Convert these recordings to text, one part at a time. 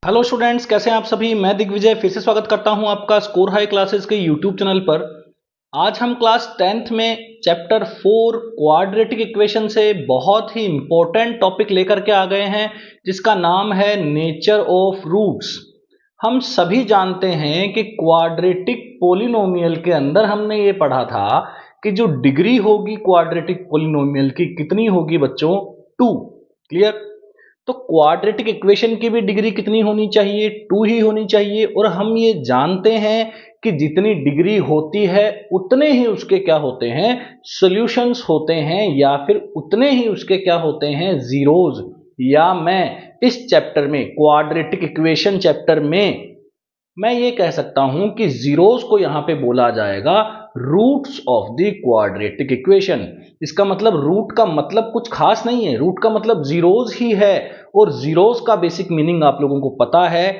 Hello students, कैसे हैं आप सभी। मैं दिग्विजय फिर से स्वागत करता हूं आपका स्कोर हाई क्लासेस के यूट्यूब चैनल पर। आज हम क्लास 10th में चैप्टर 4 क्वाड्रेटिक इक्वेशन से बहुत ही इंपॉर्टेंट टॉपिक लेकर के आ गए हैं, जिसका नाम है नेचर ऑफ रूट्स। हम सभी जानते हैं कि क्वाड्रेटिक पोलिनोमियल के अंदर हमने ये पढ़ा था कि जो डिग्री होगी क्वाड्रेटिक पोलिनोमियल की कितनी होगी बच्चों, 2। क्लियर। तो क्वाड्रेटिक इक्वेशन की भी डिग्री कितनी होनी चाहिए, 2 ही होनी चाहिए। और हम ये जानते हैं कि जितनी डिग्री होती है उतने ही उसके क्या होते हैं, सॉल्यूशंस होते हैं, या फिर उतने ही उसके क्या होते हैं, जीरोज। या मैं इस चैप्टर में क्वाड्रेटिक इक्वेशन चैप्टर में मैं ये कह सकता हूं कि जीरोस को यहां पे बोला जाएगा roots of the quadratic equation. इसका मतलब रूट का मतलब कुछ खास नहीं है, रूट का मतलब जीरोस ही है। और जीरोस का बेसिक मीनिंग आप लोगों को पता है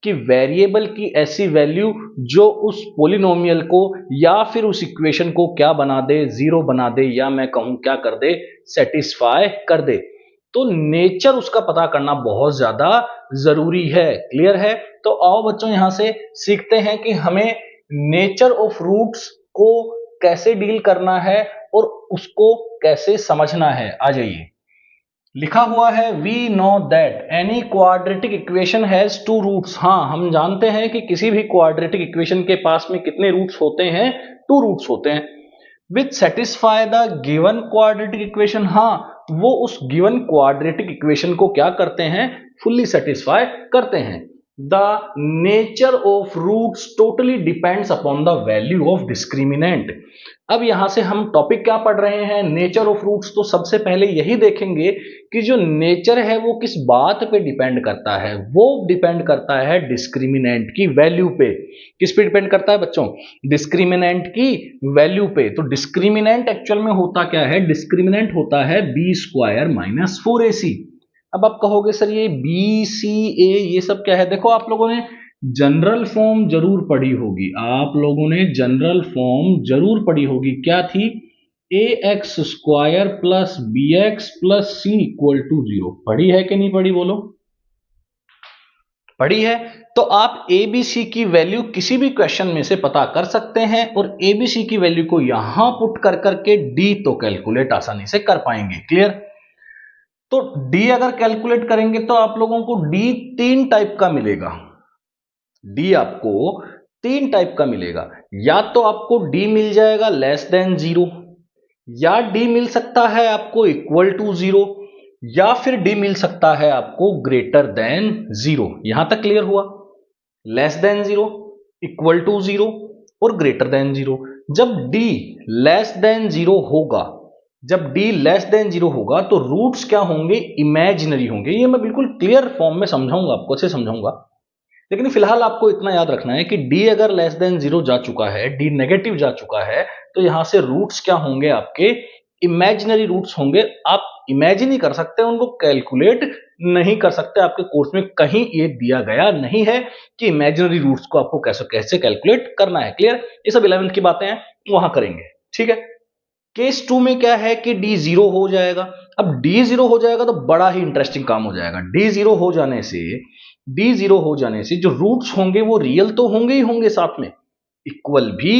कि वेरिएबल की ऐसी वैल्यू जो उस पोलिनोमियल को या फिर उस इक्वेशन को क्या बना दे, जीरो बना दे, या मैं कहूं क्या कर दे, सेटिस्फाई कर दे। तो नेचर उसका पता करना बहुत ज्यादा जरूरी है। क्लियर है। तो आओ बच्चों यहां से सीखते हैं कि हमें नेचर ऑफ रूट्स को कैसे डील करना है और उसको कैसे समझना है। आ जाइए, लिखा हुआ है we know that any quadratic equation has 2 roots. हाँ, हम जानते हैं कि किसी भी क्वाड्रेटिक इक्वेशन के पास में कितने रूट्स होते हैं, 2 रूट्स होते हैं। विच satisfy the given quadratic equation. हाँ, वो उस गिवन क्वाड्रेटिक इक्वेशन को क्या करते हैं, फुल्ली सेटिस्फाई करते हैं। The nature of roots totally depends upon the value of discriminant. अब यहां से हम टॉपिक क्या पढ़ रहे हैं, नेचर ऑफ रूट्स। तो सबसे पहले यही देखेंगे कि जो नेचर है वो किस बात पे डिपेंड करता है। वो डिपेंड करता है डिस्क्रिमिनेंट की वैल्यू पे। किस पे डिपेंड करता है बच्चों, डिस्क्रिमिनेंट की वैल्यू पे। तो डिस्क्रिमिनेंट एक्चुअल में होता क्या है, डिस्क्रिमिनेंट होता है बी स्क्वायर माइनस 4ac। अब आप कहोगे सर ये बी सी ए ये सब क्या है। देखो, आप लोगों ने जनरल फॉर्म जरूर पढ़ी होगी, आप लोगों ने जनरल फॉर्म जरूर पढ़ी होगी। क्या थी, A X square plus B X plus C equal to 0। पढ़ी है कि नहीं पढ़ी, बोलो। पढ़ी है। तो आप ए बी सी की वैल्यू किसी भी क्वेश्चन में से पता कर सकते हैं, और ए बी सी की वैल्यू को यहां पुट कर करके डी तो कैलकुलेट आसानी से कर पाएंगे। क्लियर। तो डी अगर कैलकुलेट करेंगे तो आप लोगों को डी 3 टाइप का मिलेगा। डी आपको 3 टाइप का मिलेगा। या तो आपको डी मिल जाएगा लेस देन 0, या डी मिल सकता है आपको इक्वल टू 0, या फिर डी मिल सकता है आपको ग्रेटर देन 0। यहां तक क्लियर हुआ। लेस देन 0, इक्वल टू 0 और ग्रेटर देन 0। जब डी लेस देन 0 होगा, जब डी लेस देन 0 होगा तो रूट्स क्या होंगे, इमेजिनरी होंगे। ये मैं बिल्कुल क्लियर फॉर्म में समझाऊंगा, आपको अच्छे समझाऊंगा। लेकिन फिलहाल आपको इतना याद रखना है कि डी अगर लेस देन 0 जा चुका है, डी नेगेटिव जा चुका है, तो यहां से रूट्स क्या होंगे, आपके इमेजिनरी रूट्स होंगे। आप इमेजिन ही कर सकते हैं, उनको कैलकुलेट नहीं कर सकते। आपके कोर्स में कहीं ये दिया गया नहीं है कि इमेजिनरी रूट्स को आपको कैसे कैसे कैलकुलेट करना है। क्लियर। ये सब 11th की बातें हैं, वहां करेंगे। ठीक है। केस 2 में क्या है कि डी 0 हो जाएगा। अब डी 0 हो जाएगा तो बड़ा ही इंटरेस्टिंग काम हो जाएगा। डी 0 हो जाने से, डी 0 हो जाने से जो रूट्स होंगे वो रियल तो होंगे ही होंगे, साथ में इक्वल भी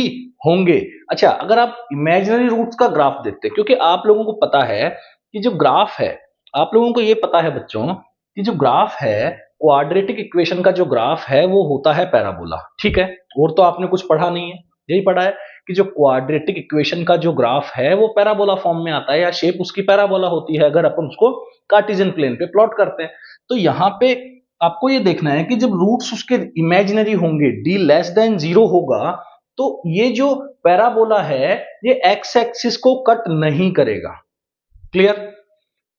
होंगे। अच्छा, अगर आप इमेजिनरी रूट्स का ग्राफ देखते हैं, क्योंकि आप लोगों को पता है कि जो ग्राफ है, आप लोगों को ये पता है बच्चों कि जो ग्राफ है क्वाड्रेटिक इक्वेशन का, जो ग्राफ है वो होता है पैराबोला। ठीक है। और तो आपने कुछ पढ़ा नहीं है, यही पढ़ा है कि जो क्वाड्रेटिक इक्वेशन का जो ग्राफ है वो पैराबोला फॉर्म में आता है, या शेप उसकी पैराबोला होती है अगर अपन उसको कार्टेशियन प्लेन पे प्लॉट करते हैं। तो यहां पे आपको ये देखना है कि जब रूट्स उसके इमेजिनरी होंगे, डी लेस देन 0 होगा, तो ये जो पैराबोला है ये एक्स एक्सिस को कट नहीं करेगा। क्लियर।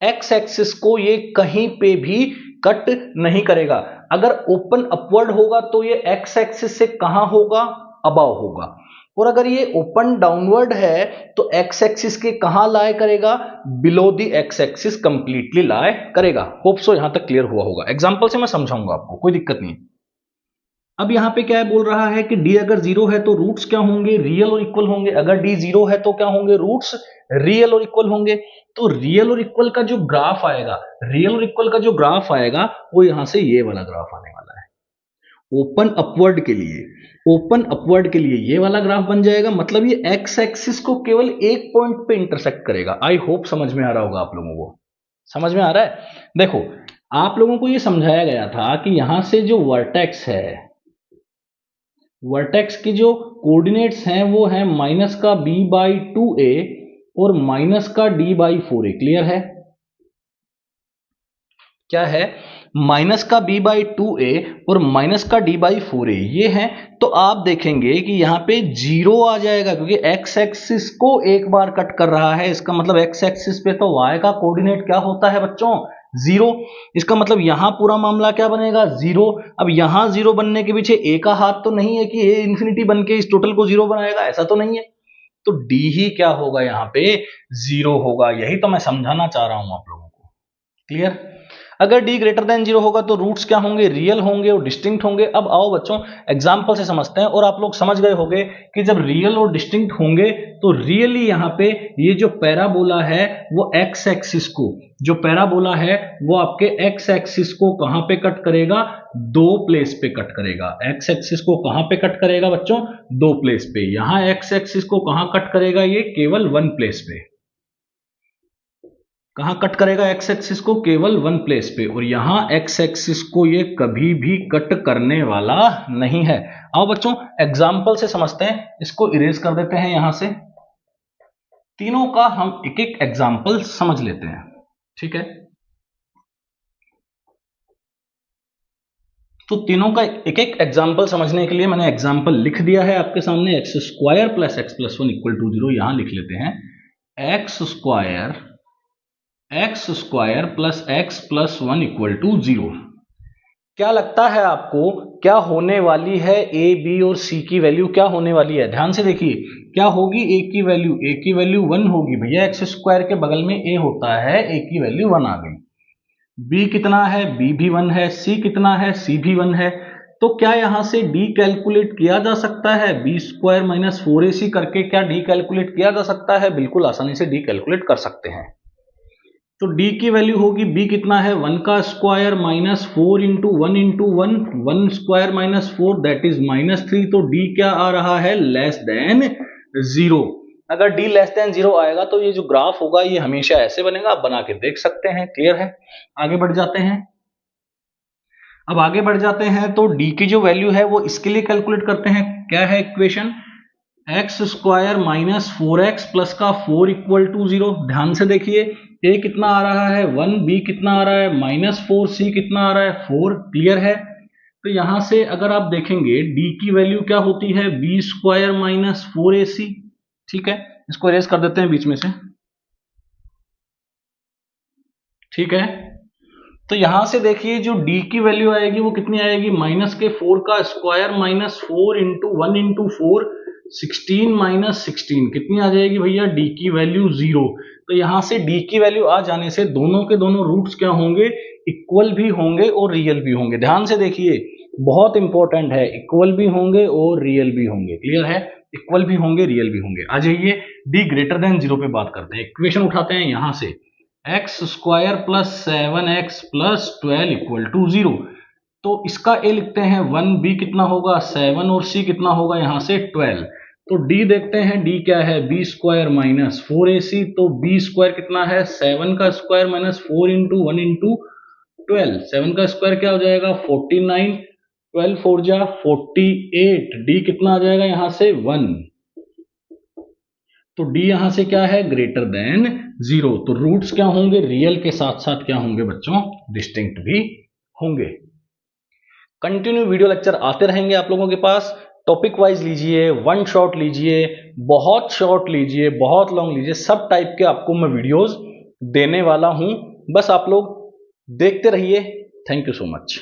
एक्स एक्सिस को ये कहीं पे भी कट नहीं करेगा। अगर ओपन अपवर्ड होगा तो ये एक्स एक्सिस से कहां होगा, अबव होगा। और अगर ये ओपन डाउनवर्ड है तो एक्स एक्सिस के कहां लाए करेगा, below the x axis completely लाए करेगा। होप सो यहां तक क्लियर हुआ होगा। एग्जांपल से मैं समझाऊंगा आपको, कोई दिक्कत नहीं। अब यहाँ पे क्या है बोल रहा है कि डी अगर जीरो है तो रूट्स क्या होंगे, रियल और इक्वल होंगे। अगर डी जीरो है तो क्या होंगे, रूट्स रियल और इक्वल होंगे। तो रियल और इक्वल का जो ग्राफ आएगा, रियल और इक्वल का जो ग्राफ आएगा वो यहां से ये वाला ग्राफ आने वाला है। ओपन अपवर्ड के लिए, ओपन अपवर्ड के लिए ये वाला ग्राफ बन जाएगा। मतलब ये एक्स एक्सिस को केवल एक पॉइंट पे इंटरसेक्ट करेगा। आई होप समझ में आ रहा होगा आप लोगों को, समझ में आ रहा है। देखो आप लोगों को ये समझाया गया था कि यहां से जो वर्टेक्स है, वर्टेक्स की जो कोऑर्डिनेट्स हैं वो है माइनस का b/2a और माइनस का d/4a। क्लियर है, क्या है, माइनस का b/2a और माइनस का d/4a ये है। तो आप देखेंगे कि यहाँ पे जीरो आ जाएगा क्योंकि x एक्सिस को एक बार कट कर रहा है। इसका मतलब x एक्सिस पे तो y का कोऑर्डिनेट क्या होता है बच्चों, जीरो। इसका मतलब यहां पूरा मामला क्या बनेगा, जीरो। अब यहां जीरो बनने के पीछे a का हाथ तो नहीं है कि a इंफिनिटी बन के इस टोटल को जीरो बनाएगा, ऐसा तो नहीं है। तो d ही क्या होगा, यहाँ पे जीरो होगा। यही तो मैं समझाना चाह रहा हूं आप लोगों को। क्लियर। अगर d ग्रेटर देन जीरो होगा तो रूट्स क्या होंगे, रियल होंगे और डिस्टिंक्ट होंगे। अब आओ बच्चों एग्जांपल से समझते हैं। और आप लोग समझ गए होंगे कि जब रियल और डिस्टिंक्ट होंगे तो रियली यहाँ पे ये जो पैराबोला है वो एक्स एक्सिस को, जो पैराबोला है वो आपके एक्स एक्सिस को कहां पे कट करेगा, दो प्लेस पे कट करेगा। एक्स एक्सिस को कहां पे कट करेगा बच्चों, दो प्लेस पे। यहां एक्स एक्सिस को कहां कट करेगा, ये केवल वन प्लेस पे। कहां कट करेगा एक्स एक्सिस को, केवल वन प्लेस पे। और यहां एक्स एक्सिस को ये कभी भी कट करने वाला नहीं है। आओ बच्चों एग्जाम्पल से समझते हैं। इसको इरेज कर देते हैं यहां से। तीनों का हम एक एक एग्जाम्पल समझ लेते हैं, ठीक है। तो तीनों का एक एक एग्जाम्पल समझने के लिए मैंने एग्जाम्पल लिख दिया है आपके सामने। X square plus x plus one equal to zero. यहां लिख लेते हैं x square plus x plus one equal to zero. क्या लगता है आपको क्या होने वाली है, ए बी और सी की वैल्यू क्या होने वाली है, ध्यान से देखिए। क्या होगी, ए की वैल्यू वन होगी भैया। एक्स स्क्वायर के बगल में ए होता है, ए की वैल्यू वन आ गई। बी कितना है, बी भी वन है। सी कितना है, सी भी वन है। तो क्या यहां से डी कैलकुलेट किया जा सकता है, बी स्क्वायर माइनस 4ac करके क्या डी कैलकुलेट किया जा सकता है, बिल्कुल आसानी से डी कैलकुलेट कर सकते हैं। तो d की वैल्यू होगी, b कितना है, 1 का square minus 4 into one, 1 square minus 4 that is -3। तो d क्या आ रहा है, लेस देन जीरो। अगर d लेस देन जीरो आएगा तो ये जो ग्राफ होगा ये हमेशा ऐसे बनेगा। आप बना के देख सकते हैं। क्लियर है, आगे बढ़ जाते हैं। अब आगे बढ़ जाते हैं तो d की जो वैल्यू है वो इसके लिए कैलकुलेट करते हैं। क्या है equation, x square minus 4x plus का 4 इक्वल टू जीरो। ध्यान से देखिए, a कितना आ रहा है 1, b कितना आ रहा है -4, c कितना आ रहा है 4। क्लियर है। तो यहां से अगर आप देखेंगे d की वैल्यू क्या होती है, b स्क्वायर माइनस 4ac। ठीक है, इसको इरेज कर देते हैं बीच में से। ठीक है, तो यहां से देखिए जो d की वैल्यू आएगी वो कितनी आएगी, -4 का square minus 4 into 1 into 4 16 minus 16 कितनी आ जाएगी भैया, d की वैल्यू 0। तो यहां से d की वैल्यू आ जाने से दोनों के दोनों रूट्स क्या होंगे, इक्वल भी होंगे और रियल भी होंगे। ध्यान से देखिए, बहुत इंपॉर्टेंट है, इक्वल भी होंगे और रियल भी होंगे। क्लियर है, इक्वल भी होंगे, रियल भी होंगे। आ जाइए d ग्रेटर देन जीरो पे बात करते हैं। इक्वेशन उठाते हैं यहां से, x square plus 7x plus 12 equal to zero. तो इसका a लिखते हैं 1, b कितना होगा 7 और c कितना होगा यहाँ से 12। तो d देखते हैं, d क्या है, b स्क्वायर माइनस 4ac। तो b स्क्वायर कितना है, 7 का स्क्वायर माइनस 4 इंटू 1 इंटू 12। 7 का स्क्वायर क्या हो जाएगा 49, 12 4 जा 48। d कितना आ जाएगा यहाँ से 1। तो d यहां से क्या है, ग्रेटर देन जीरो। तो रूट्स क्या होंगे, रियल के साथ साथ क्या होंगे बच्चों, डिस्टिंक्ट भी होंगे। कंटिन्यू वीडियो लेक्चर आते रहेंगे आप लोगों के पास। टॉपिक वाइज लीजिए, वन शॉट लीजिए, बहुत शॉर्ट लीजिए, बहुत लॉन्ग लीजिए, सब टाइप के आपको मैं वीडियोस देने वाला हूं। बस आप लोग देखते रहिए। Thank you so much.